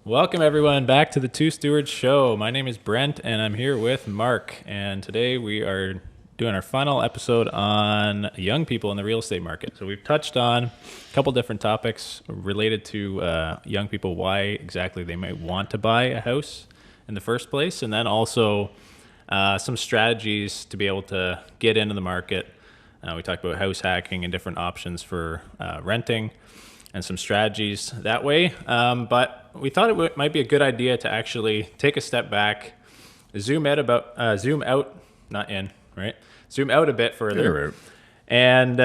Welcome, everyone, back to the Two Stewards Show. My name is Brent, and I'm here with Mark. And today we are doing our final episode on young people in the real estate market. So we've touched on a couple different topics related to young people, why exactly they might want to buy a house in the first place, and then also some strategies to be able to get into the market. We talked about house hacking and different options for renting and some strategies that way. But we thought might be a good idea to actually take a step back, zoom out a bit further, and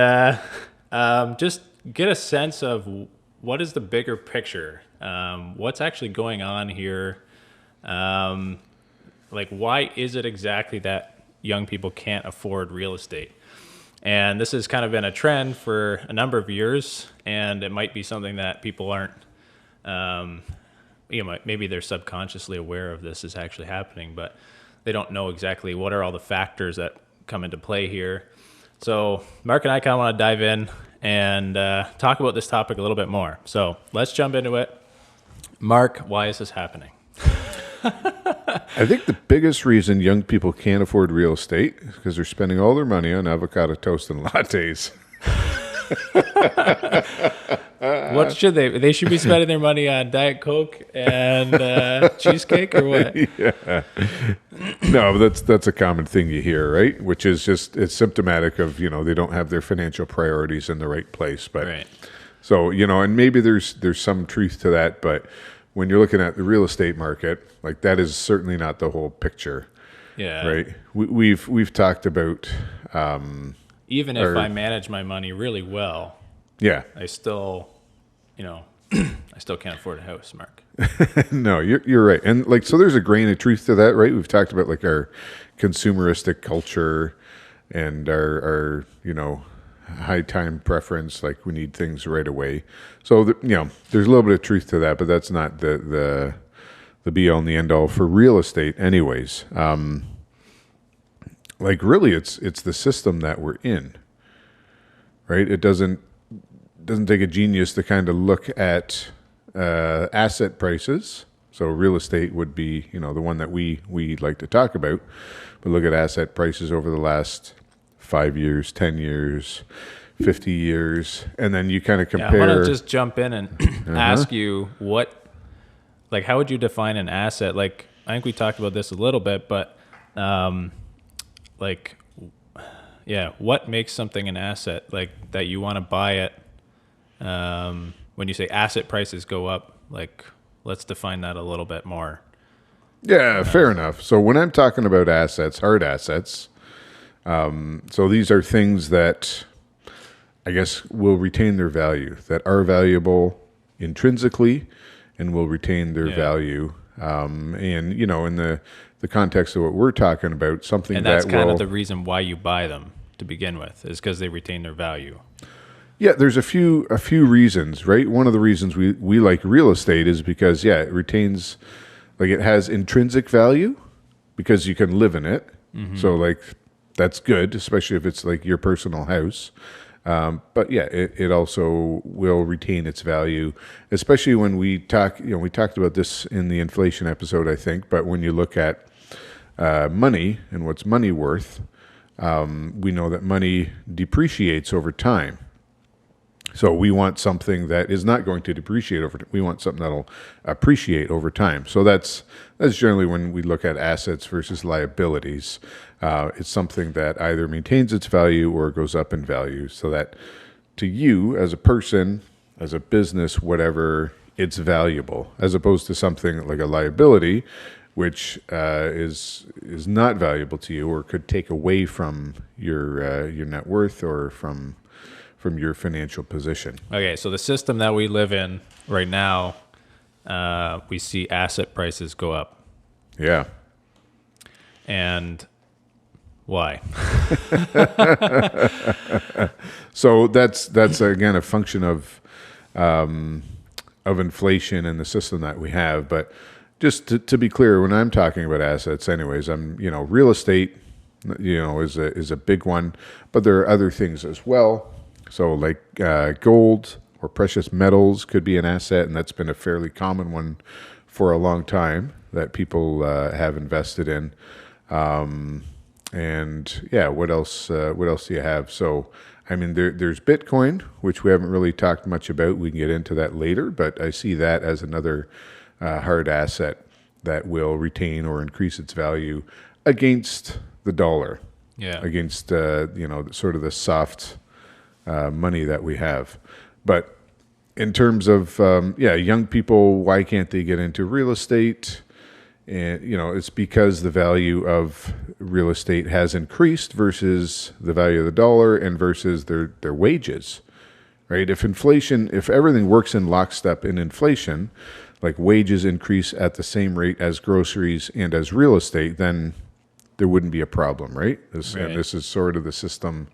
just get a sense of what is the bigger picture, what's actually going on here, like why is it exactly that young people can't afford real estate? And this has kind of been a trend for a number of years, and it might be something that people aren't, maybe they're subconsciously aware of this is actually happening, but they don't know exactly what are all the factors that come into play here. So Mark and I kind of want to dive in and talk about this topic a little bit more. So let's jump into it. Mark, why is this happening? I think the biggest reason young people can't afford real estate is because they're spending all their money on avocado toast and lattes. What should they? They should be spending their money on Diet Coke and cheesecake, or what? Yeah. No, that's a common thing you hear, right? Which is just, it's symptomatic of, they don't have their financial priorities in the right place. But right. So, and maybe there's some truth to that, but when you're looking at the real estate market, like that is certainly not the whole picture. Yeah. Right. We've talked about even if I manage my money really well, yeah, I still, I still can't afford a house, Mark. No, you're right. And so there's a grain of truth to that, right? We've talked about our consumeristic culture and our high time preference, like we need things right away. So there's a little bit of truth to that, but that's not the be all and the end all for real estate anyways. Really it's the system that we're in, right? It doesn't take a genius to kind of look at asset prices. So real estate would be, the one that we like to talk about, but look at asset prices over the last 5 years, 10 years, 50 years, and then you kind of compare. I want to just jump in and ask you how would you define an asset? I think we talked about this a little bit, but what makes something an asset? That you want to buy it. When you say asset prices go up, let's define that a little bit more. Yeah, fair enough. So when I'm talking about assets, hard assets, so these are things that I guess will retain their value, that are valuable intrinsically and will retain their value. And, in the context of what we're talking about, something and that's kind of the reason why you buy them to begin with, is because they retain their value. Yeah, there's a few reasons, right? One of the reasons we like real estate is because, it retains, it has intrinsic value because you can live in it. Mm-hmm. So, that's good, especially if it's your personal house. But it also will retain its value, especially when we talk, we talked about this in the inflation episode, I think, but when you look at money and what's money worth, we know that money depreciates over time. So we want something that is not going to depreciate over time. We want something that'll appreciate over time. So that's generally when we look at assets versus liabilities. It's something that either maintains its value or goes up in value, so that to you as a person, as a business, whatever, it's valuable, as opposed to something like a liability, which is not valuable to you or could take away from your net worth or from your financial position. Okay, so the system that we live in right now, we see asset prices go up. Yeah. And why? So that's again a function of inflation and the system that we have. But just to be clear, when I'm talking about assets, anyways, I'm real estate, is a big one, but there are other things as well. So gold or precious metals could be an asset, and that's been a fairly common one for a long time that people have invested in. And yeah, what else? What else do you have? So, I mean, there's Bitcoin, which we haven't really talked much about. We can get into that later, but I see that as another hard asset that will retain or increase its value against the dollar, Yeah. against sort of the soft money that we have. But in terms of young people, why can't they get into real estate? And it's because the value of real estate has increased versus the value of the dollar and versus their wages, right? If everything works in lockstep in inflation, like wages increase at the same rate as groceries and as real estate, then there wouldn't be a problem, right? And this is sort of the system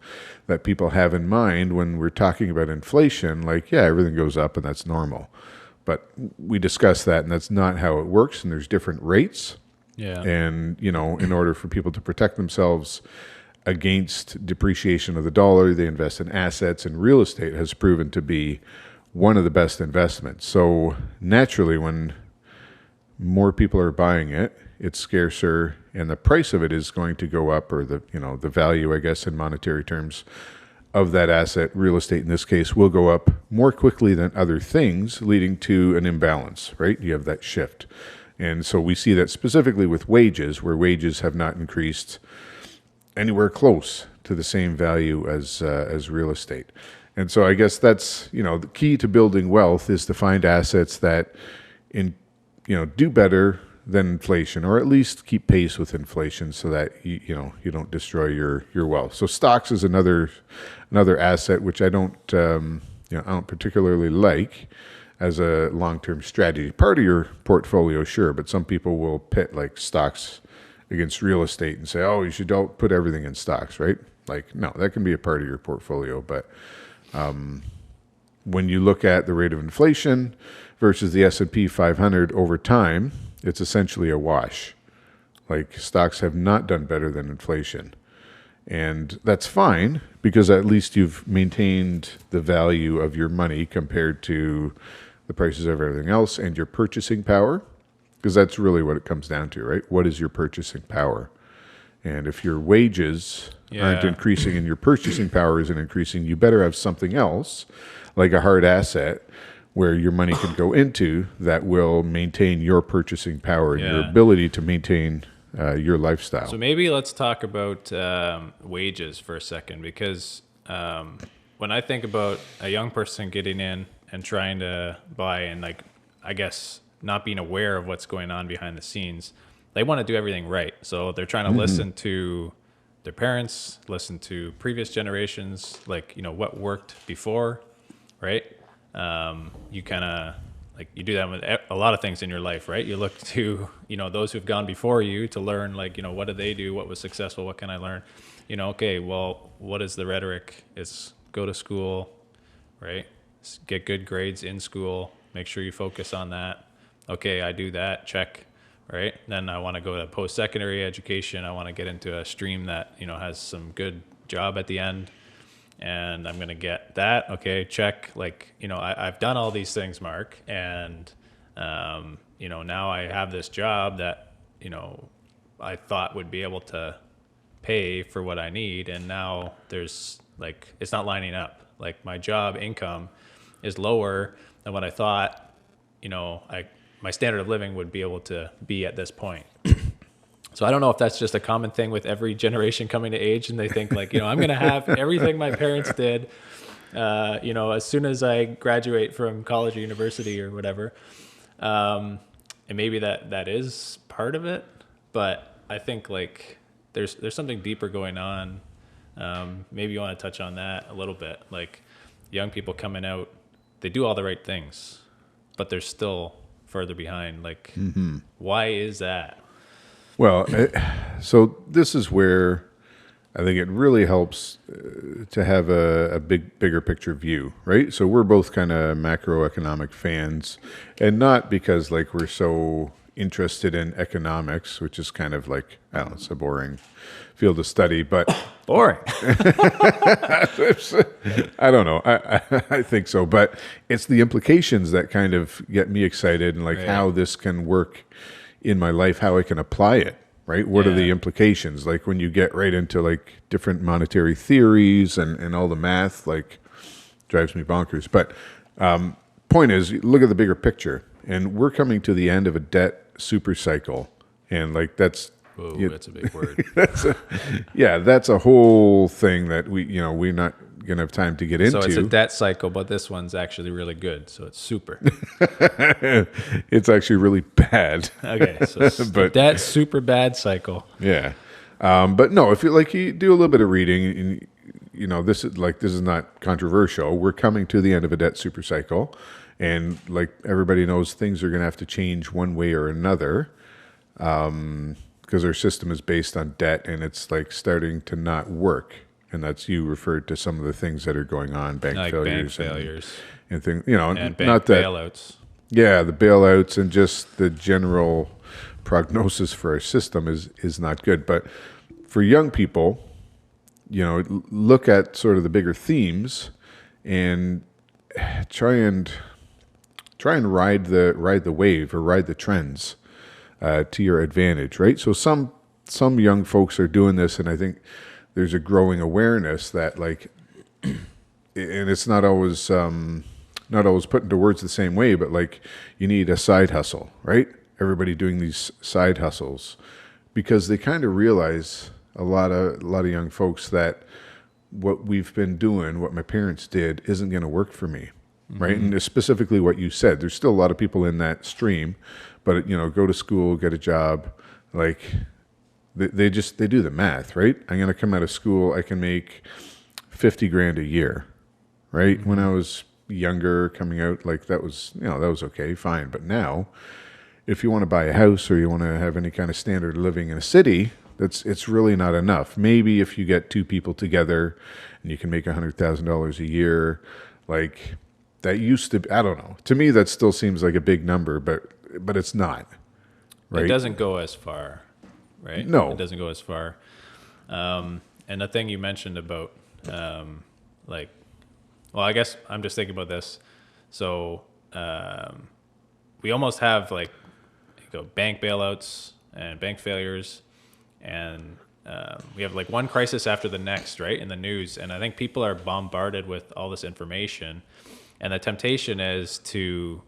that people have in mind when we're talking about inflation. Like, yeah, everything goes up and that's normal. But we discussed that, and that's not how it works, and there's different rates. Yeah. And, in order for people to protect themselves against depreciation of the dollar, they invest in assets, and real estate has proven to be one of the best investments. So naturally, when more people are buying it, it's scarcer, and the price of it is going to go up, or the value, I guess, in monetary terms of that asset, real estate in this case, will go up more quickly than other things, leading to an imbalance, right? You have that shift. And so we see that specifically with wages, where wages have not increased anywhere close to the same value as real estate. And so I guess that's, the key to building wealth is to find assets that do better than inflation, or at least keep pace with inflation, so that you don't destroy your wealth. So stocks is another asset which I don't particularly like as a long-term strategy. Part of your portfolio, sure, but some people will pit like stocks against real estate and say, oh, you should don't put everything in stocks, right? Like, no, that can be a part of your portfolio, but when you look at the rate of inflation versus the S&P 500 over time, it's essentially a wash. Like, stocks have not done better than inflation. And that's fine, because at least you've maintained the value of your money compared to the prices of everything else, and your purchasing power, because that's really what it comes down to, right? What is your purchasing power? And if your wages aren't increasing and your purchasing power isn't increasing, you better have something else, like a hard asset, where your money can go into that will maintain your purchasing power and your ability to maintain your lifestyle. So maybe let's talk about wages for a second, because when I think about a young person getting in and trying to buy, and I guess not being aware of what's going on behind the scenes, they want to do everything right. So they're trying to listen to their parents, listen to previous generations, what worked before, right? You kind of you do that with a lot of things in your life, right? You look to, those who've gone before you to learn, what did they do? What was successful? What can I learn? Okay, well, what is the rhetoric? It's go to school, right? Get good grades in school. Make sure you focus on that. Okay, I do that. Check, right? Then I want to go to post-secondary education. I want to get into a stream that, has some good job at the end. And I'm going to get that. Okay, check. I've done all these things, Mark. And, now I have this job that, I thought would be able to pay for what I need. And now there's it's not lining up. My job income is lower than what I thought, my standard of living would be able to be at this point. So I don't know if that's just a common thing with every generation coming to age, and they think I'm going to have everything my parents did, as soon as I graduate from college or university or whatever. And maybe that is part of it, but I think there's something deeper going on. Maybe you want to touch on that a little bit. Young people coming out, they do all the right things, but they're still further behind. Why is that? Well, so this is where I think it really helps to have a bigger picture view, right? So we're both kind of macroeconomic fans, and not because we're so interested in economics, which is kind of I don't know, it's a boring field of study, but Boring. I don't know. I think so, but it's the implications that kind of get me excited, and like Right. how this can work in my life, how I can apply it. Right? What are the Yeah. implications? Like when you get right into like different monetary theories and all the math, like drives me bonkers. But point is, look at the bigger picture, and we're coming to the end of a debt super cycle, and like that's. Whoa, you- that's a big word. that's a whole thing that we're not gonna have time to get into. So it's a debt cycle, but this one's actually really good. So it's super. It's actually really bad. Okay, so But- debt super bad cycle. Yeah, but no, if you do a little bit of reading, and this is not controversial. We're coming to the end of a debt super cycle, and like everybody knows, things are gonna have to change one way or another. Because our system is based on debt, and it's like starting to not work. And that's, you referred to some of the things that are going on, bank Like failures, bank failures and things. and bank Not that, bailouts. yeah, the bailouts and just the general prognosis for our system is not good. But for young people, look at sort of the bigger themes and try and ride the wave, or ride the trends to your advantage, right? So some young folks are doing this, and I think there's a growing awareness that, like, and it's not always put into words the same way, but like, you need a side hustle, right? Everybody doing these side hustles because they kind of realize, a lot of young folks, that what we've been doing, what my parents did, isn't going to work for me. Right. And specifically what you said, there's still a lot of people in that stream, but go to school, get a job. Like they do the math, right? I'm going to come out of school, I can make 50 grand a year. Right. When I was younger, coming out, like that was okay, fine. But now, if you want to buy a house, or you want to have any kind of standard of living in a city, it's really not enough. Maybe if you get two people together and you can make $100,000 a year, like, that used to be, I don't know. To me, that still seems like a big number, but it's not. Right? It doesn't go as far, right? No. It doesn't go as far. And the thing you mentioned about, I guess I'm just thinking about this. So we almost have bank bailouts and bank failures, and we have like one crisis after the next, right, in the news. And I think people are bombarded with all this information. And the temptation is to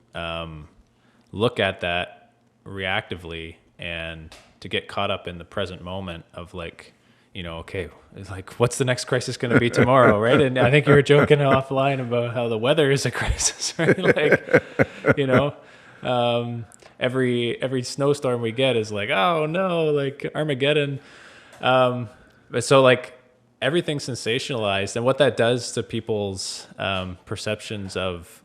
look at that reactively and to get caught up in the present moment of okay, it's like, what's the next crisis going to be tomorrow, right? And I think you were joking offline about how the weather is a crisis, right? Every snowstorm we get is like, oh no, like Armageddon. But so everything's sensationalized, and what that does to people's perceptions of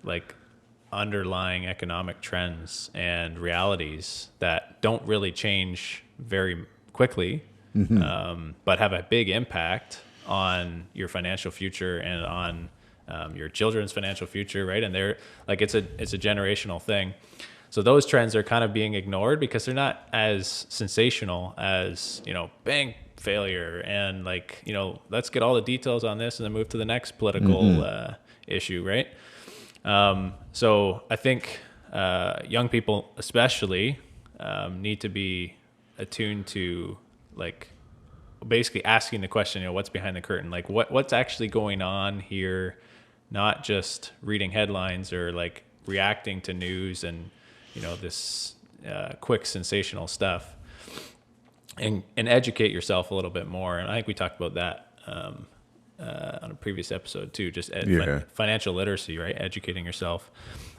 underlying economic trends and realities that don't really change very quickly, but have a big impact on your financial future and on your children's financial future, right? And they're it's a generational thing. So those trends are kind of being ignored because they're not as sensational as bank failure and let's get all the details on this and then move to the next political issue, right? So I think young people especially need to be attuned to basically asking the question, what's behind the curtain, what's actually going on here, not just reading headlines or reacting to news and this quick sensational stuff. And educate yourself a little bit more. And I think we talked about that on a previous episode too, just financial literacy, right? Educating yourself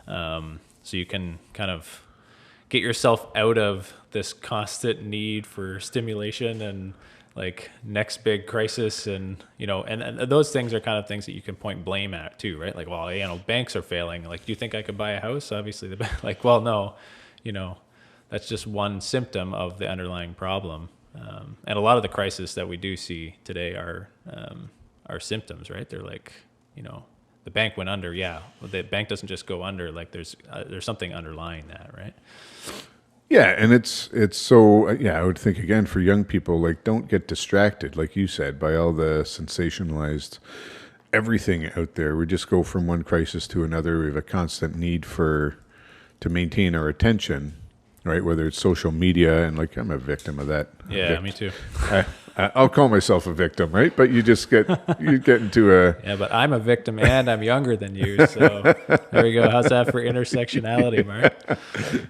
so you can kind of get yourself out of this constant need for stimulation and next big crisis. And, and those things are kind of things that you can point blame at too, right? Banks are failing. Do you think I could buy a house? Obviously well, no, that's just one symptom of the underlying problem. And a lot of the crises that we do see today are symptoms, right? They're the bank went under. Yeah. Well, the bank doesn't just go under. There's something underlying that, right? Yeah, and it's so yeah. I would think again for young people, like don't get distracted, like you said, by all the sensationalized everything out there. We just go from one crisis to another. We have a constant need to maintain our attention, right? Whether it's social media and like I'm a victim of that. Yeah, me too. I'll call myself a victim, right? But you get into a Yeah, but I'm a victim and I'm younger than you. So there we go. How's that for intersectionality, Mark?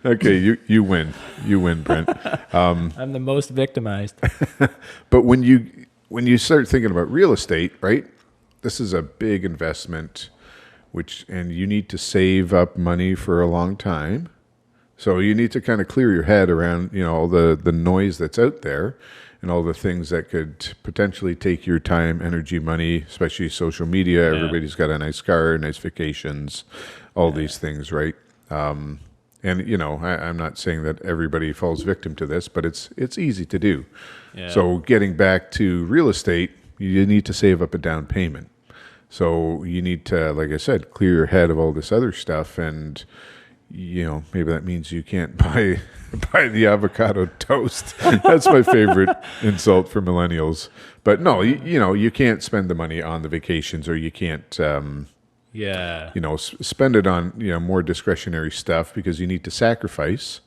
okay. You win, Brent. I'm the most victimized. But when you start thinking about real estate, right? This is a big investment, and you need to save up money for a long time. So you need to kind of clear your head around, all the noise that's out there and all the things that could potentially take your time, energy, money, especially social media. Yeah. Everybody's got a nice car, nice vacations, all these things, right? And I'm not saying that everybody falls victim to this, but it's easy to do. Yeah. So getting back to real estate, you need to save up a down payment. So you need to, like I said, clear your head of all this other stuff, and maybe that means you can't buy the avocado toast. That's my favorite insult for millennials. But no, you can't spend the money on the vacations, or you can't spend it on more discretionary stuff, because you need to sacrifice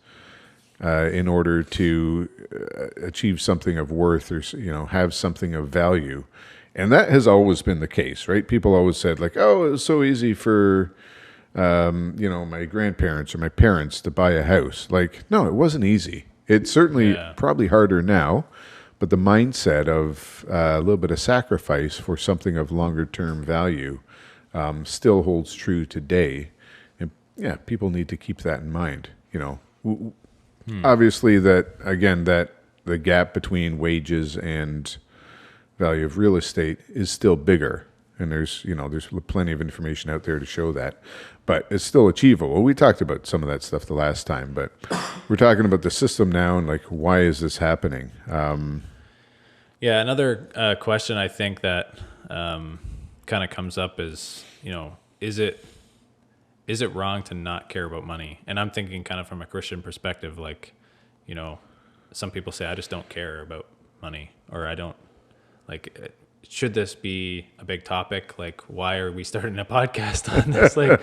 in order to achieve something of worth, or have something of value. And that has always been the case, right? People always said like, oh, it was so easy for my grandparents or my parents to buy a house. Like, no, it wasn't easy. It's certainly probably harder now, but the mindset of a little bit of sacrifice for something of longer term value still holds true today. And yeah, people need to keep that in mind. Obviously that the gap between wages and value of real estate is still bigger. And there's plenty of information out there to show that, but it's still achievable. We talked about some of that stuff the last time, but we're talking about the system now and like, why is this happening? Another question I think that kind of comes up is, is it wrong to not care about money? And I'm thinking kind of from a Christian perspective, like, some people say, I just don't care about money, or I don't like. Should this be a big topic? Like, why are we starting a podcast on this? Like,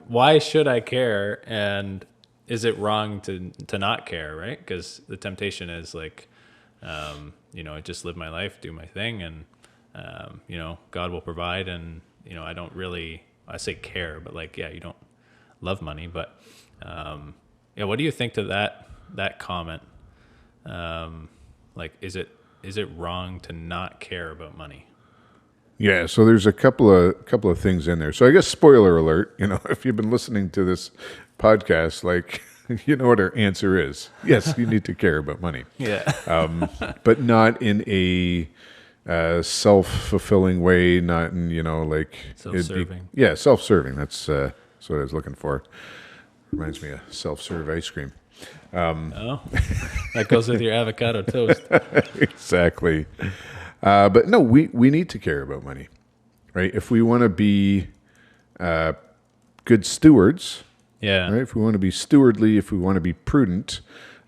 why should I care? And is it wrong to not care, right? Because the temptation is like, just live my life, do my thing, and, God will provide. And, I don't really, I say care, but like, you don't love money. But, what do you think to that comment? Like, is it wrong to not care about money? Yeah, so there's a couple of things in there. So I guess spoiler alert, if you've been listening to this podcast, like you know what our answer is. Yes, you need to care about money. Yeah. But not in a self-fulfilling way, not in, like self-serving. Self-serving. That's what I was looking for. Reminds me of self-serve ice cream. That goes with your avocado toast. Exactly. But no, we need to care about money, right? If we want to be good stewards, right? If we want to be stewardly, if we want to be prudent,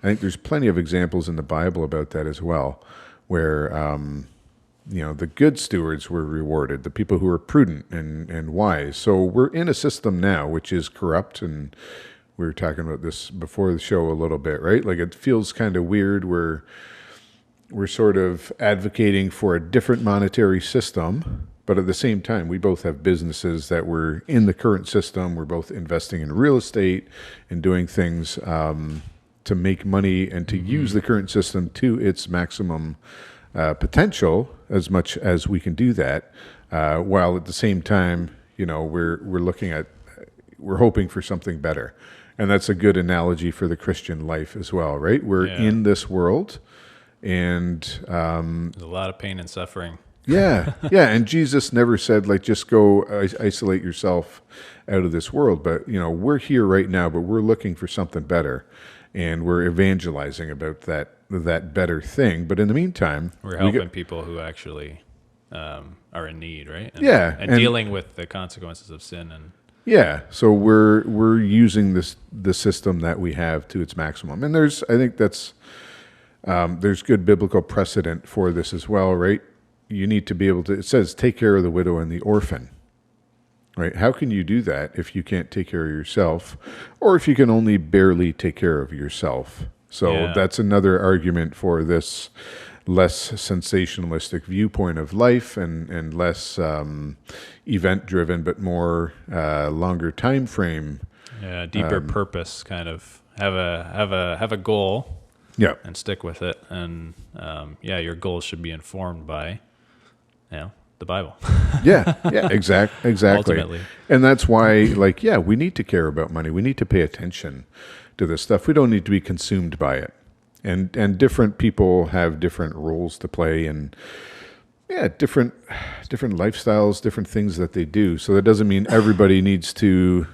I think there's plenty of examples in the Bible about that as well, where the good stewards were rewarded, the people who are prudent and wise. So we're in a system now which is corrupt, and we were talking about this before the show a little bit, right? Like it feels kind of weird. We're sort of advocating for a different monetary system, but at the same time, we both have businesses that we're in the current system. We're both investing in real estate and doing things to make money and to use the current system to its maximum potential as much as we can do that, while at the same time, we're hoping for something better. And that's a good analogy for the Christian life as well, right? We're in this world, and there's a lot of pain and suffering. Yeah. And Jesus never said, like, just go isolate yourself out of this world. But, we're here right now, but we're looking for something better. And we're evangelizing about that better thing. But in the meantime, we're helping people who actually are in need, right? And dealing with the consequences of sin. And Yeah, so we're using the system that we have to its maximum, and I think there's good biblical precedent for this as well, right? You need to be able to. It says take care of the widow and the orphan, right? How can you do that if you can't take care of yourself, or if you can only barely take care of yourself? So Yeah. that's another argument for this less sensationalistic viewpoint of life and less event driven, but more longer time frame. Yeah, deeper purpose, kind of have a goal Yeah, and stick with it. And yeah, your goals should be informed by, the Bible. yeah, exactly. Ultimately. And that's why, like, yeah, we need to care about money. We need to pay attention to this stuff. We don't need to be consumed by it. And different people have different roles to play, and yeah, different lifestyles, different things that they do. So that doesn't mean everybody needs to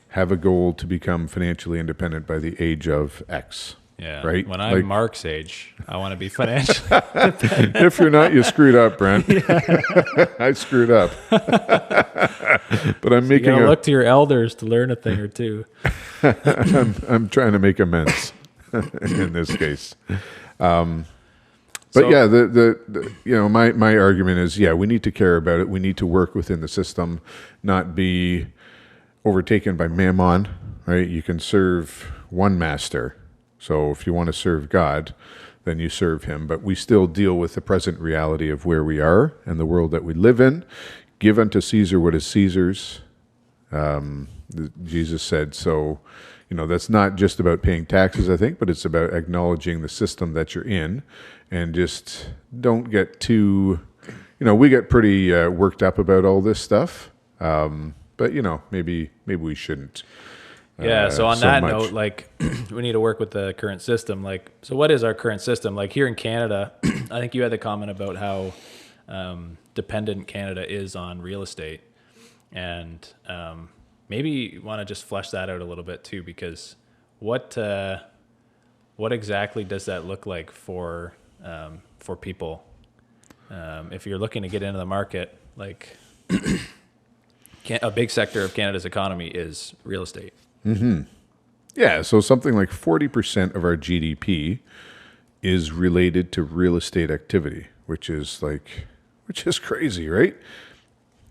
have a goal to become financially independent by the age of X. Yeah. Right? When I'm Like- Mark's age, I want to be financially. If you're not, you screwed up, Brent. I screwed up. But I'm You making gotta look to your elders to learn a thing or two. I'm trying to make amends in this case. But So- yeah, my argument is, yeah, we need to care about it. We need to work within the system, not be overtaken by mammon, right? You can serve one master. So if you want to serve God, then you serve him. But we still deal with the present reality of where we are and the world that we live in. Give unto Caesar what is Caesar's. Jesus said, so, that's not just about paying taxes, I think, but it's about acknowledging the system that you're in, and just don't get too, we get pretty worked up about all this stuff. But, maybe we shouldn't. Yeah. So on so that much. note, like we need to work with the current system. Like, so what is our current system? Like here in Canada, I think you had the comment about how dependent Canada is on real estate, and maybe you want to just flesh that out a little bit too, because what exactly does that look like for people? If you're looking to get into the market, like a big sector of Canada's economy is real estate. Yeah, so something like 40% of our GDP is related to real estate activity, which is crazy, right?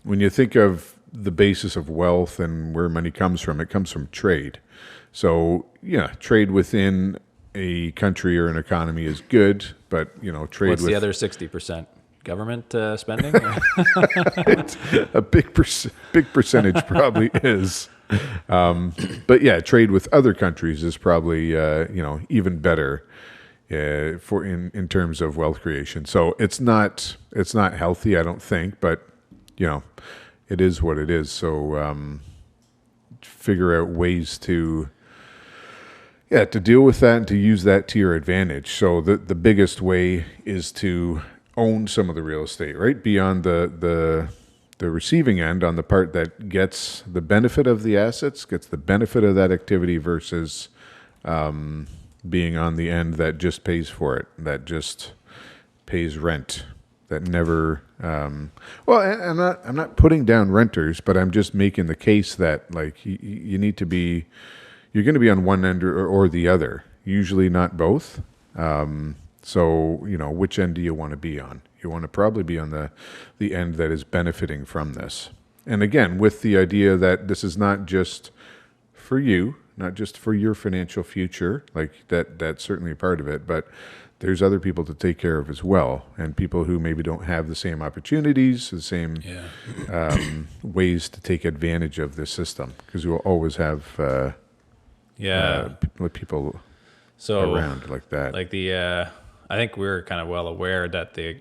When you think of the basis of wealth and where money comes from, it comes from trade. So, yeah, trade within a country or an economy is good, but, trade What's with the other 60%? Government spending? a big percentage probably is. But yeah, trade with other countries is probably even better for in terms of wealth creation. So it's not healthy, I don't think, but it is what it is. So figure out ways to deal with that and to use that to your advantage. So the biggest way is to own some of the real estate, right? Beyond the receiving end, on the part that gets the benefit of the assets, gets the benefit of that activity, versus being on the end that just pays for it, that just pays rent, that never. Well, I'm not putting down renters, but I'm just making the case that like you need to be, you're going to be on one end or the other. Usually not both. So, which end do you want to be on? You want to probably be on the end that is benefiting from this. And again, with the idea that this is not just for you, not just for your financial future, like that's certainly a part of it, but there's other people to take care of as well, and people who maybe don't have the same opportunities, the same ways to take advantage of this system, because we will always have people around like that. Like I think we're kind of well aware that the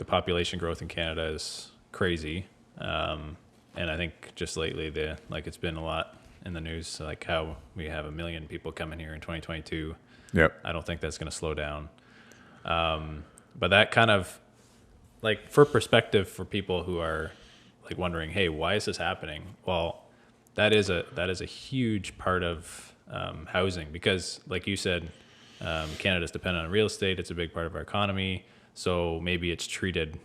population growth in Canada is crazy, and I think just lately it's been a lot in the news, like how we have 1 million people coming here in 2022. Yep. I don't think that's going to slow down, but that kind of like for perspective for people who are like wondering, hey, why is this happening? Well, that is a huge part of housing, because like you said. Canada's dependent on real estate. It's a big part of our economy. So maybe it's treated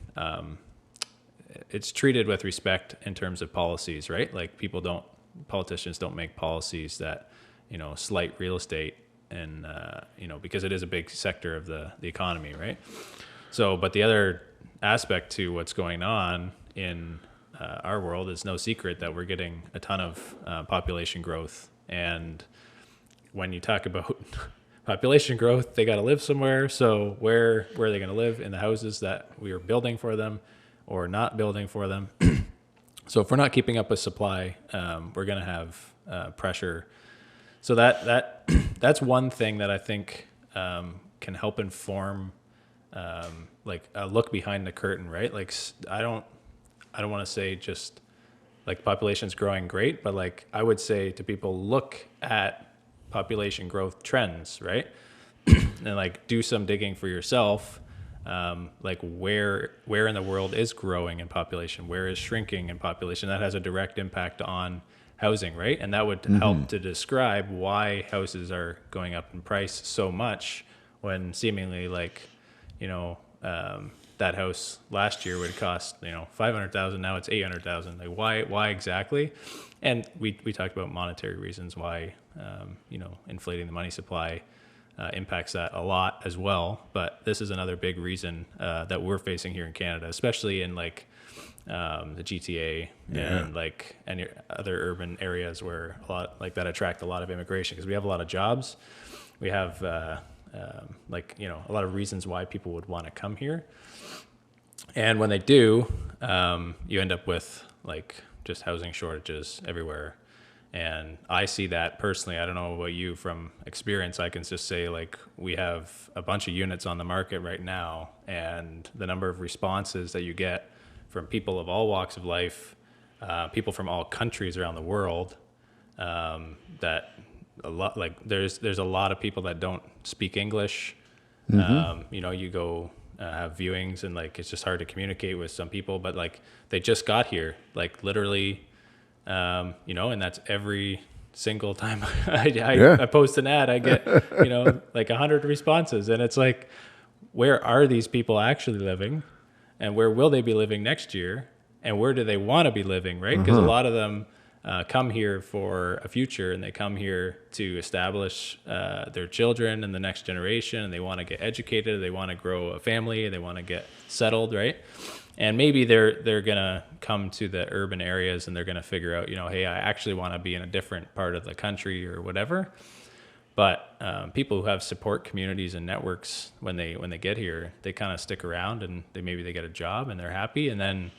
with respect in terms of policies, right? Like people don't politicians don't make policies that, slight real estate and, because it is a big sector of the economy, right? So, but the other aspect to what's going on in our world is no secret that we're getting a ton of population growth. And when you talk about population growth, they got to live somewhere. So where are they going to live? In the houses that we are building for them or not building for them? So if we're not keeping up with supply, we're going to have pressure. So that's one thing that I think can help inform like a look behind the curtain, right? Like I don't want to say just like population's growing great, but like I would say to people, look at population growth trends, right? And like do some digging for yourself. Like where in the world is growing in population, where is shrinking in population. That has a direct impact on housing, right? And that would help to describe why houses are going up in price so much when seemingly like, that house last year would cost, $500,000. Now it's $800,000. Like why exactly? And we talked about monetary reasons why, inflating the money supply impacts that a lot as well. But this is another big reason that we're facing here in Canada, especially in like the GTA and like any other urban areas where a lot like that attract a lot of immigration, because we have a lot of jobs. We have a lot of reasons why people would want to come here. And when they do, you end up with like just housing shortages everywhere. And I see that personally. I don't know about you from experience. I can just say like we have a bunch of units on the market right now, and the number of responses that you get from people of all walks of life, people from all countries around the world, that a lot like there's a lot of people that don't speak English. You go have viewings and like it's just hard to communicate with some people, but like they just got here, like literally. And that's every single time I post an ad, I get, like 100 responses. And it's like, where are these people actually living? And where will they be living next year? And where do they want to be living, right? Because a lot of them come here for a future, and they come here to establish their children and the next generation, and they want to get educated, they want to grow a family, they want to get settled, right? And maybe they're gonna come to the urban areas and they're gonna figure out, hey, I actually want to be in a different part of the country or whatever. But people who have support communities and networks, when they get here, they kind of stick around, and maybe they get a job and they're happy. And then,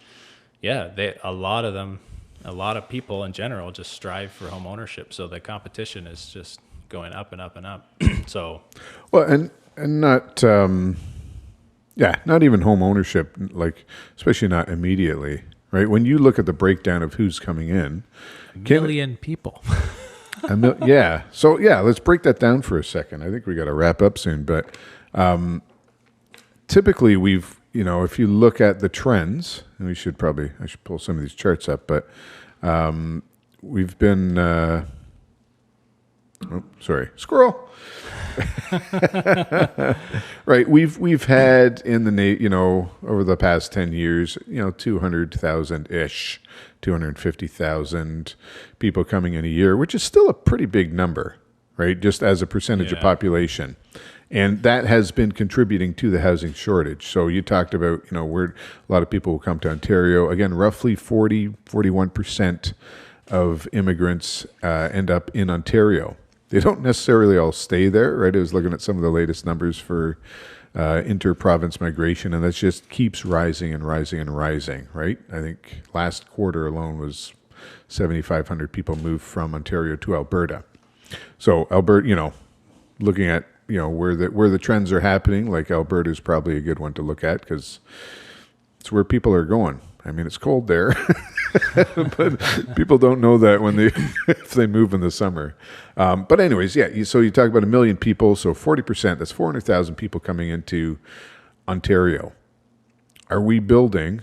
a lot of people in general just strive for home ownership. So the competition is just going up and up and up. So, well, and not. Not even home ownership, like especially not immediately, right? When you look at the breakdown of who's coming in, million people. So let's break that down for a second. I think we got to wrap up soon, but typically we've, if you look at the trends, and I should pull some of these charts up, but we've been, squirrel. Right, we've had in the over the past 10 years, 200,000 ish, 250,000 people coming in a year, which is still a pretty big number, right? Just as a percentage of population, and that has been contributing to the housing shortage. So you talked about where a lot of people will come to Ontario. Again, roughly 41% of immigrants end up in Ontario. They don't necessarily all stay there, right? I was looking at some of the latest numbers for inter-province migration, and that just keeps rising and rising and rising, right? I think last quarter alone was 7,500 people moved from Ontario to Alberta. So Alberta, looking at where the trends are happening, like Alberta is probably a good one to look at because it's where people are going. I mean, it's cold there, but people don't know that if they move in the summer. But anyways, so you talk about 1 million people, so 40%, that's 400,000 people coming into Ontario. Are we building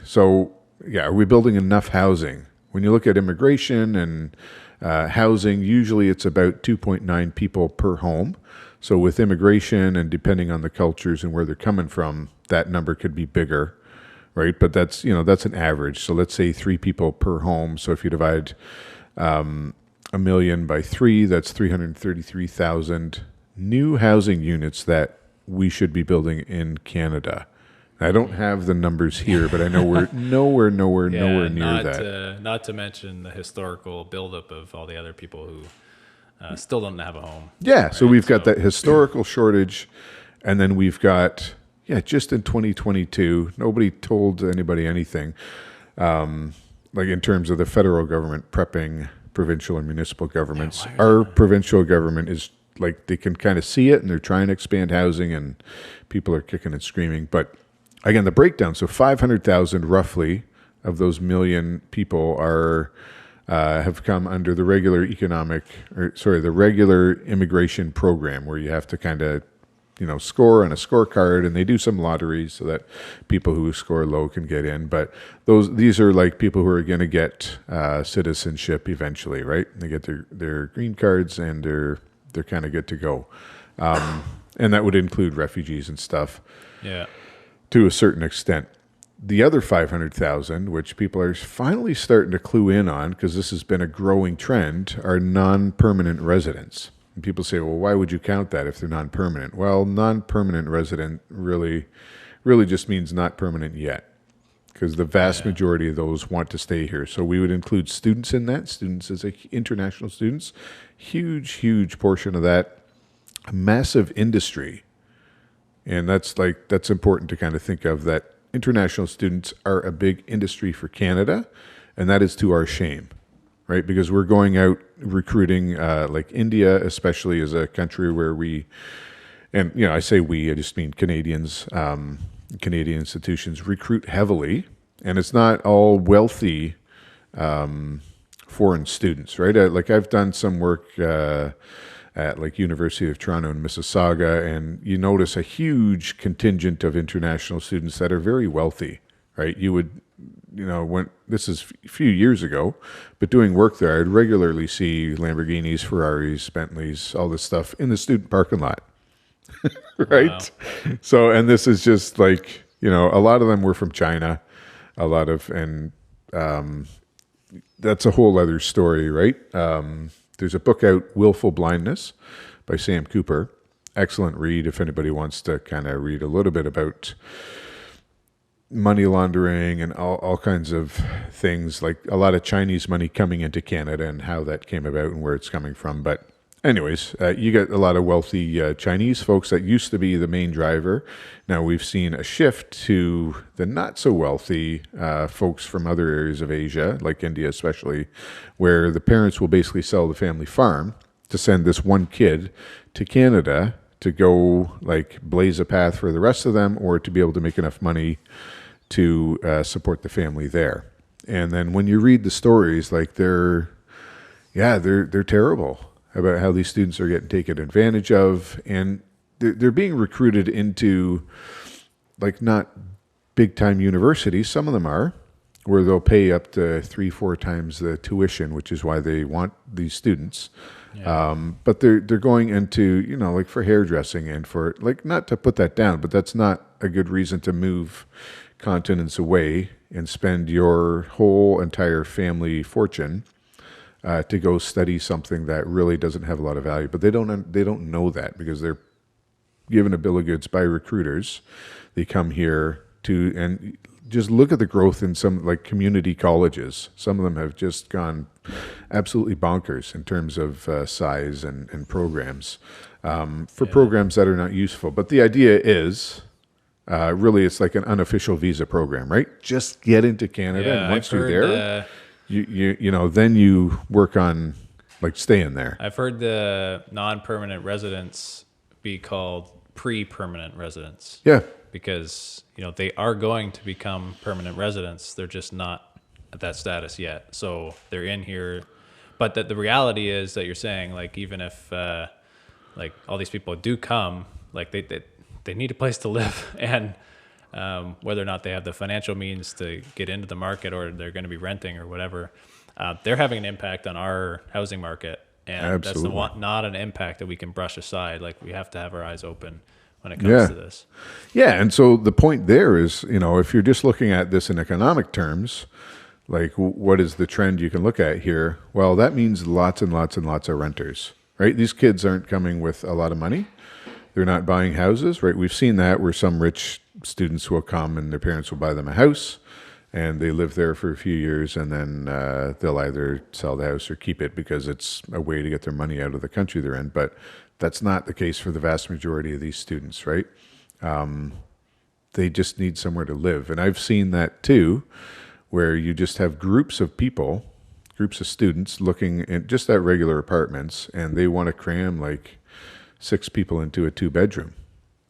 enough housing? When you look at immigration and housing, usually it's about 2.9 people per home. So with immigration and depending on the cultures and where they're coming from, that number could be bigger. Right, but that's an average. So let's say 3 people per home. So if you divide a million by three, that's 333,000 new housing units that we should be building in Canada. I don't have the numbers here, but I know we're nowhere near not that. not to mention the historical buildup of all the other people who still don't have a home. Yeah, so Right? we've got that historical shortage, and then we've got, just in 2022, nobody told anybody anything, like in terms of the federal government prepping provincial and municipal governments. Our provincial government is like, they can kind of see it, and they're trying to expand housing, and people are kicking and screaming. But again, the breakdown, so 500,000 roughly of those million people are have come under the regular the regular immigration program, where you have to kind of, score on a scorecard, and they do some lotteries so that people who score low can get in. But these are like people who are going to get citizenship eventually, right? They get their green cards, and they're kind of good to go. And that would include refugees and stuff. Yeah. To a certain extent. The other 500,000, which people are finally starting to clue in on, because this has been a growing trend, are non-permanent residents. And people say, well, why would you count that if they're non-permanent? Well, non-permanent resident really just means not permanent yet, because the vast majority of those want to stay here. So we would include students in that. Students as international students, huge portion of that. A massive industry. And that's important to kind of think of, that international students are a big industry for Canada, and that is to our shame, right? Because we're going out recruiting, like India, especially, as a country where I say we, I just mean Canadians, Canadian institutions recruit heavily, and it's not all wealthy foreign students, right? I've done some work at like University of Toronto in Mississauga, and you notice a huge contingent of international students that are very wealthy, right? You would, when this is a few years ago, but doing work there, I'd regularly see Lamborghinis, Ferraris, Bentleys, all this stuff in the student parking lot, right? Wow. So, and this is just like, a lot of them were from China, and that's a whole other story, right? There's a book out, Willful Blindness, by Sam Cooper. Excellent read if anybody wants to kind of read a little bit about money laundering and all kinds of things, like a lot of Chinese money coming into Canada and how that came about and where it's coming from. But anyways, you get a lot of wealthy Chinese folks that used to be the main driver. Now we've seen a shift to the not so wealthy folks from other areas of Asia, like India especially, where the parents will basically sell the family farm to send this one kid to Canada to go like blaze a path for the rest of them, or to be able to make enough money to support the family there. And then when you read the stories, like they're terrible about how these students are getting taken advantage of, and they're being recruited into like not big time universities. Some of them are, where they'll pay up to 3-4 times the tuition, which is why they want these students. Yeah. But they're going into, like for hairdressing, and for like, not to put that down, but that's not a good reason to move continents away and spend your whole entire family fortune to go study something that really doesn't have a lot of value. But they don't know that, because they're given a bill of goods by recruiters. They come here and just look at the growth in some like community colleges. Some of them have just gone absolutely bonkers in terms of size and programs for programs that are not useful. But the idea is really it's like an unofficial visa program, right? Just get into Canada, and once you're there, then you work on like staying there. I've heard the non-permanent residents be called pre-permanent residents. Yeah. Because, they are going to become permanent residents. They're just not at that status yet. So they're in here. But the reality is that you're saying, like, even if like all these people do come, like they need a place to live, and whether or not they have the financial means to get into the market, or they're going to be renting or whatever, they're having an impact on our housing market. And Absolutely. That's not an impact that we can brush aside. Like, we have to have our eyes open when it comes to this. Yeah, and so the point there is, if you're just looking at this in economic terms, Like, what is the trend you can look at here? Well, that means lots and lots and lots of renters, right? These kids aren't coming with a lot of money. They're not buying houses, right? We've seen that where some rich students will come and their parents will buy them a house and they live there for a few years and then they'll either sell the house or keep it because it's a way to get their money out of the country they're in. But that's not the case for the vast majority of these students, right? They just need somewhere to live. And I've seen that too, where you just have groups of people, groups of students looking at just at regular apartments, and they want to cram like 6 people into a 2-bedroom.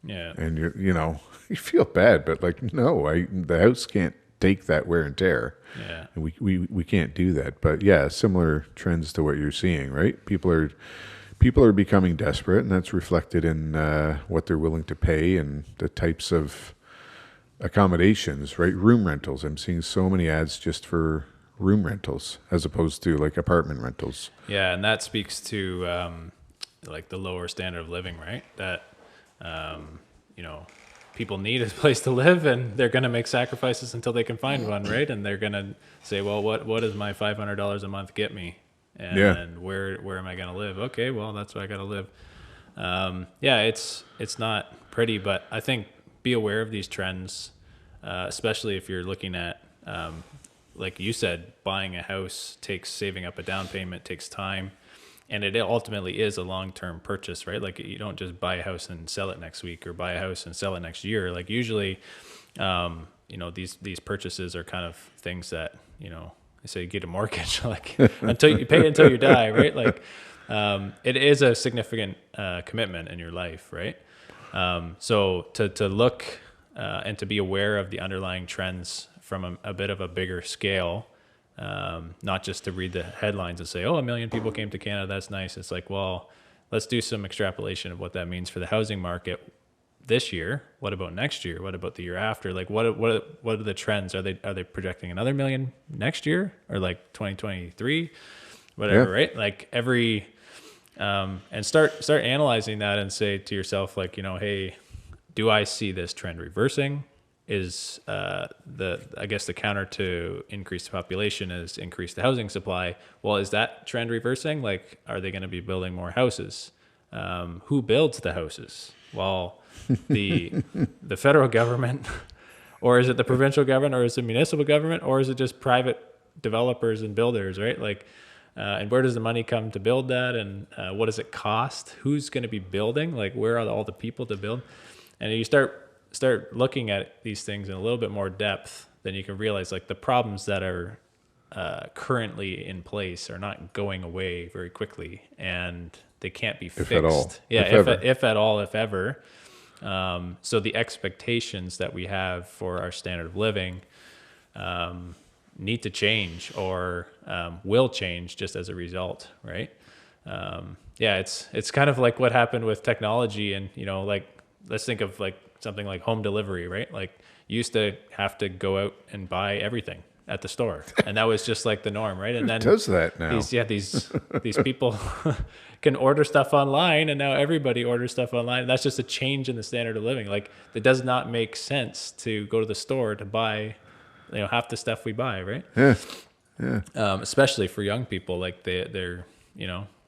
Yeah. And you feel bad, but like, no, the house can't take that wear and tear. Yeah. And we can't do that. But yeah, similar trends to what you're seeing, right? People are becoming desperate, and that's reflected in what they're willing to pay and the types of accommodations, right? Room rentals. I'm seeing so many ads just for room rentals as opposed to like apartment rentals. Yeah, and that speaks to like the lower standard of living, right? That people need a place to live, and they're going to make sacrifices until they can find one, right? And they're going to say, well, what does my $500 a month get me? And where am I going to live? Okay, well, that's where I got to live. It's not pretty, but I think be aware of these trends, especially if you're looking at, like you said, buying a house takes saving up a down payment, takes time, and it ultimately is a long-term purchase, right? Like you don't just buy a house and sell it next week or buy a house and sell it next year. Like usually, these purchases are kind of things that, they say get a mortgage, like until you pay until you die, right? Like it is a significant commitment in your life, right? So to look and to be aware of the underlying trends from a bit of a bigger scale, not just to read the headlines and say, oh, 1 million people came to Canada, that's nice. It's like, well, let's do some extrapolation of what that means for the housing market this year. What about next year? What about the year after? Like what are the trends? Are they projecting another 1 million next year or like 2023, whatever, right? Like every and start analyzing that and say to yourself, like, hey, do I see this trend reversing? Is I guess the counter to increase the population is increase the housing supply. Well, is that trend reversing? Like, are they going to be building more houses? Who builds the houses? Well, the federal government, or is it the provincial government, or is it municipal government, or is it just private developers and builders, right? Like, and where does the money come to build that? And what does it cost? Who's going to be building? Like, where are all the people to build? And you start looking at these things in a little bit more depth, then you can realize like the problems that are currently in place are not going away very quickly, and they can't be fixed. If at all. Yeah, if at all, if ever. So the expectations that we have for our standard of living need to change or will change just as a result, right? It's kind of like what happened with technology, and like let's think of like something like home delivery, right? Like you used to have to go out and buy everything at the store, and that was just like the norm, right? And then who does that now? These people can order stuff online, and now everybody orders stuff online. That's just a change in the standard of living. Like it does not make sense to go to the store to buy, half the stuff we buy, right? Yeah. Especially for young people, like they're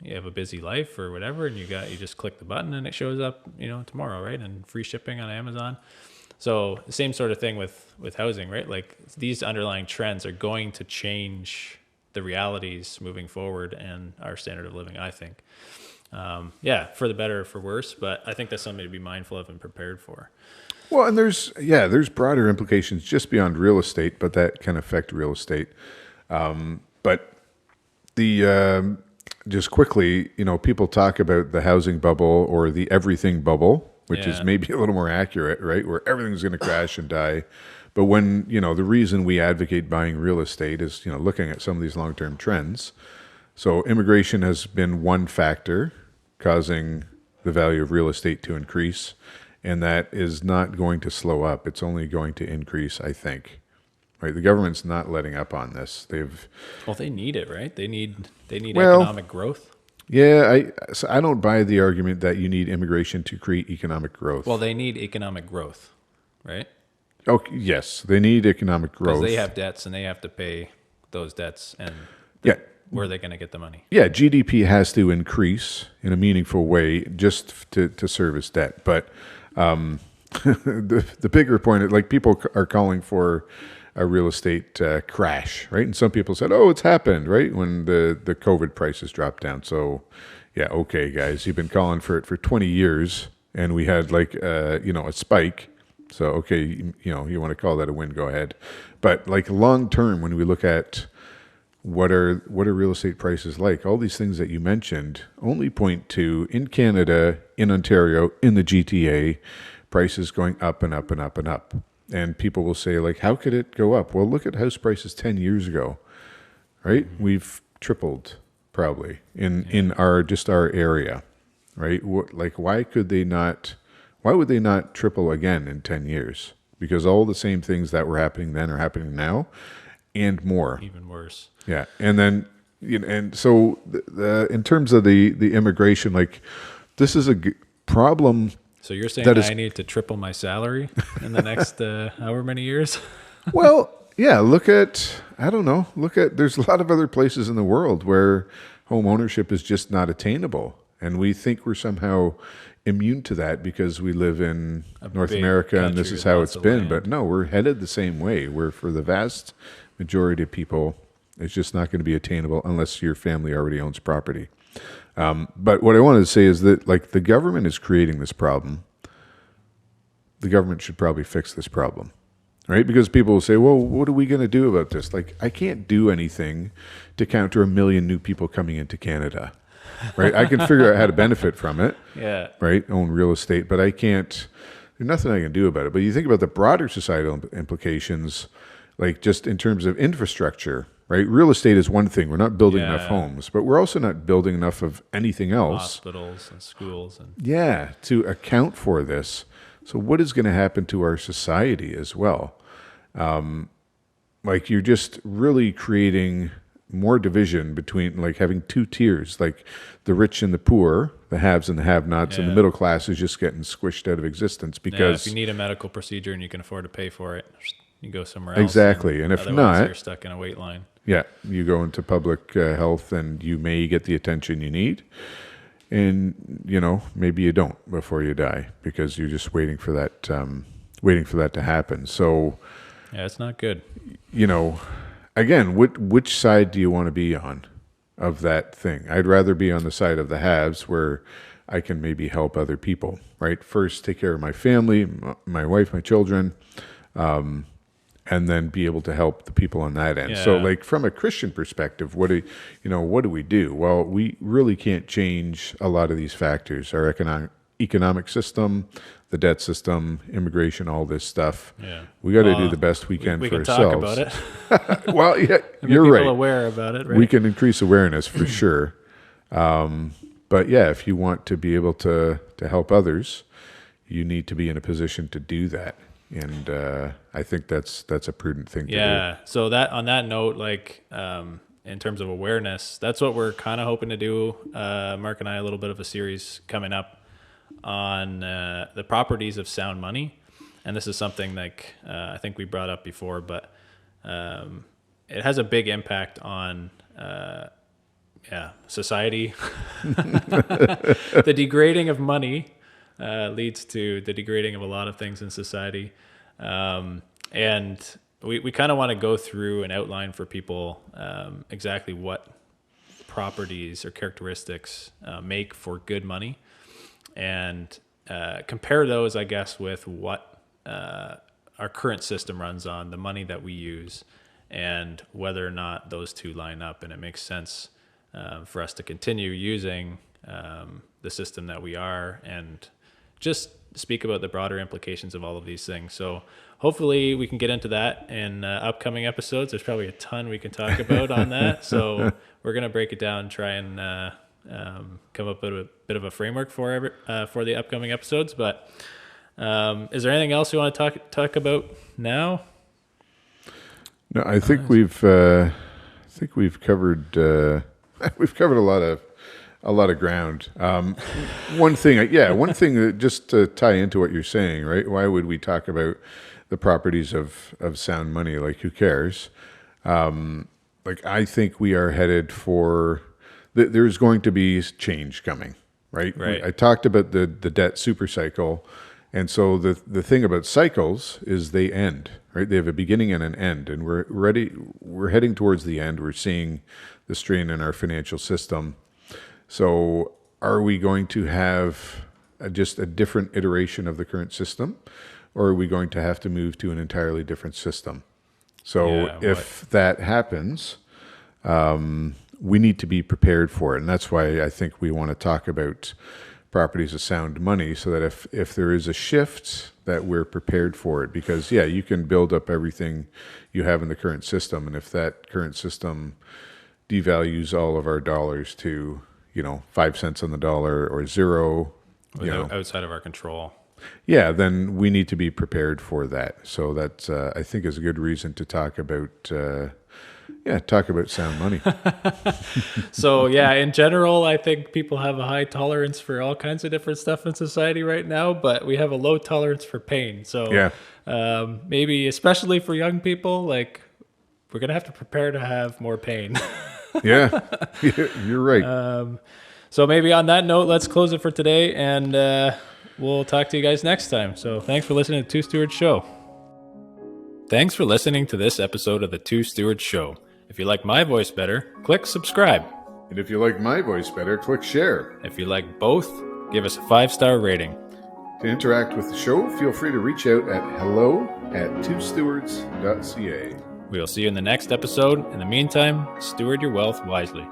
you have a busy life or whatever, and you just click the button and it shows up, tomorrow, right? And free shipping on Amazon. So the same sort of thing with housing, right? Like these underlying trends are going to change the realities moving forward and our standard of living, I think. For the better or for worse, but I think that's something to be mindful of and prepared for. Well, and there's broader implications just beyond real estate, but that can affect real estate. But the just quickly, people talk about the housing bubble or the everything bubble, which is maybe a little more accurate, right? Where everything's going to crash and die. But when, the reason we advocate buying real estate is, looking at some of these long-term trends. So immigration has been one factor causing the value of real estate to increase, and that is not going to slow up. It's only going to increase, I think. Right, the government's not letting up on this. They need it, right? They need economic growth. Yeah, I don't buy the argument that you need immigration to create economic growth. Well, they need economic growth, right? Oh, yes, they need economic growth. Because they have debts and they have to pay those debts, and Yeah. where are they going to get the money? Yeah, GDP has to increase in a meaningful way just to service debt. But the bigger point, like people are calling for a real estate crash, right? And some people said, "Oh, it's happened," right? When the COVID prices dropped down. So, yeah, okay, guys, you've been calling for it for 20 years, and we had like a spike. So, okay, you want to call that a win? Go ahead. But like long term, when we look at what are real estate prices like, all these things that you mentioned only point to, in Canada, in Ontario, in the GTA, prices going up and up and up and up. And people will say, like, how could it go up? Well, look at house prices 10 years ago, right? Mm-hmm. We've tripled probably in our area, right? Why would they not triple again in 10 years? Because all the same things that were happening then are happening now and more. Even worse. Yeah. And then, and so in terms of the immigration, like, this is a problem. So you're saying I need to triple my salary in the next however many years? Well, yeah, there's a lot of other places in the world where home ownership is just not attainable. And we think we're somehow immune to that because we live in North America and this is how it's been. But no, we're headed the same way, where for the vast majority of people, it's just not going to be attainable unless your family already owns property. But what I wanted to say is that, like, the government is creating this problem. The government should probably fix this problem, right? Because people will say, well, what are we going to do about this? Like, I can't do anything to counter 1 million new people coming into Canada, right? I can figure out how to benefit from it, yeah, right? Own real estate, but I can't, there's nothing I can do about it. But you think about the broader societal implications, like just in terms of infrastructure, right? Real estate is one thing. We're not building enough homes, but we're also not building enough of anything else. Hospitals and schools. To account for this. So what is going to happen to our society as well? Like, you're just really creating more division between, like, having two tiers, like the rich and the poor, the haves and the have-nots, and the middle class is just getting squished out of existence because... if you need a medical procedure and you can afford to pay for it, you go somewhere else. Exactly. And if not, you're stuck in a wait line. Yeah, you go into public health and you may get the attention you need. And, maybe you don't before you die because you're just waiting for that to happen. So, yeah, it's not good. Again, which side do you want to be on of that thing? I'd rather be on the side of the haves where I can maybe help other people, right? First, take care of my family, my wife, my children, and then be able to help the people on that end. Yeah. So, like, from a Christian perspective, what do we do? Well, we really can't change a lot of these factors: our economic system, the debt system, immigration, all this stuff. Yeah. We got to do the best we can for ourselves. We can talk about it. Well, yeah, you're right. People aware about it, right? We can increase awareness for sure. But yeah, if you want to be able to help others, you need to be in a position to do that. And I think that's a prudent thing to do. Yeah. So that, on that note, like, in terms of awareness, that's what we're kind of hoping to do. Mark and I, a little bit of a series coming up on the properties of sound money. And this is something like I think we brought up before, but it has a big impact on society. The degrading of money leads to the degrading of a lot of things in society. And we kind of want to go through and outline for people exactly what properties or characteristics make for good money, and compare those, I guess, with what our current system runs on, the money that we use, and whether or not those two line up and it makes sense for us to continue using the system that we are, and just speak about the broader implications of all of these things. So hopefully we can get into that in upcoming episodes. There's probably a ton we can talk about on that. So we're going to break it down, try and come up with a bit of a framework for the upcoming episodes. But is there anything else you want to talk about now? No, I think we've covered we've covered a lot of ground. One thing that, just to tie into what you're saying, right? Why would we talk about the properties of sound money? Like, who cares? like I think we are headed for there's going to be change coming, right? Right. I talked about the debt super cycle, and so the thing about cycles is they end, right? They have a beginning and an end, and we're heading towards the end. We're seeing the strain in our financial system. So are we going to have just a different iteration of the current system, or are we going to have to move to an entirely different system? So if that happens, we need to be prepared for it. And that's why I think we want to talk about properties of sound money, so that if there is a shift, that we're prepared for it. Because, you can build up everything you have in the current system. And if that current system devalues all of our dollars to, 5 cents on the dollar or zero, outside of our control. Yeah, then we need to be prepared for that. So that I think is a good reason to talk about sound money. So in general, I think people have a high tolerance for all kinds of different stuff in society right now, but we have a low tolerance for pain. So maybe especially for young people, like we're gonna have to prepare to have more pain. Yeah, you're right. So maybe on that note, let's close it for today, and we'll talk to you guys next time. So thanks for listening to Two Stewards Show. Thanks for listening to this episode of the Two Stewards Show. If you like my voice better, click subscribe. And if you like my voice better, click share. If you like both, give us a 5-star rating. To interact with the show, feel free to reach out at hello@twostewards.ca. We'll see you in the next episode. In the meantime, steward your wealth wisely.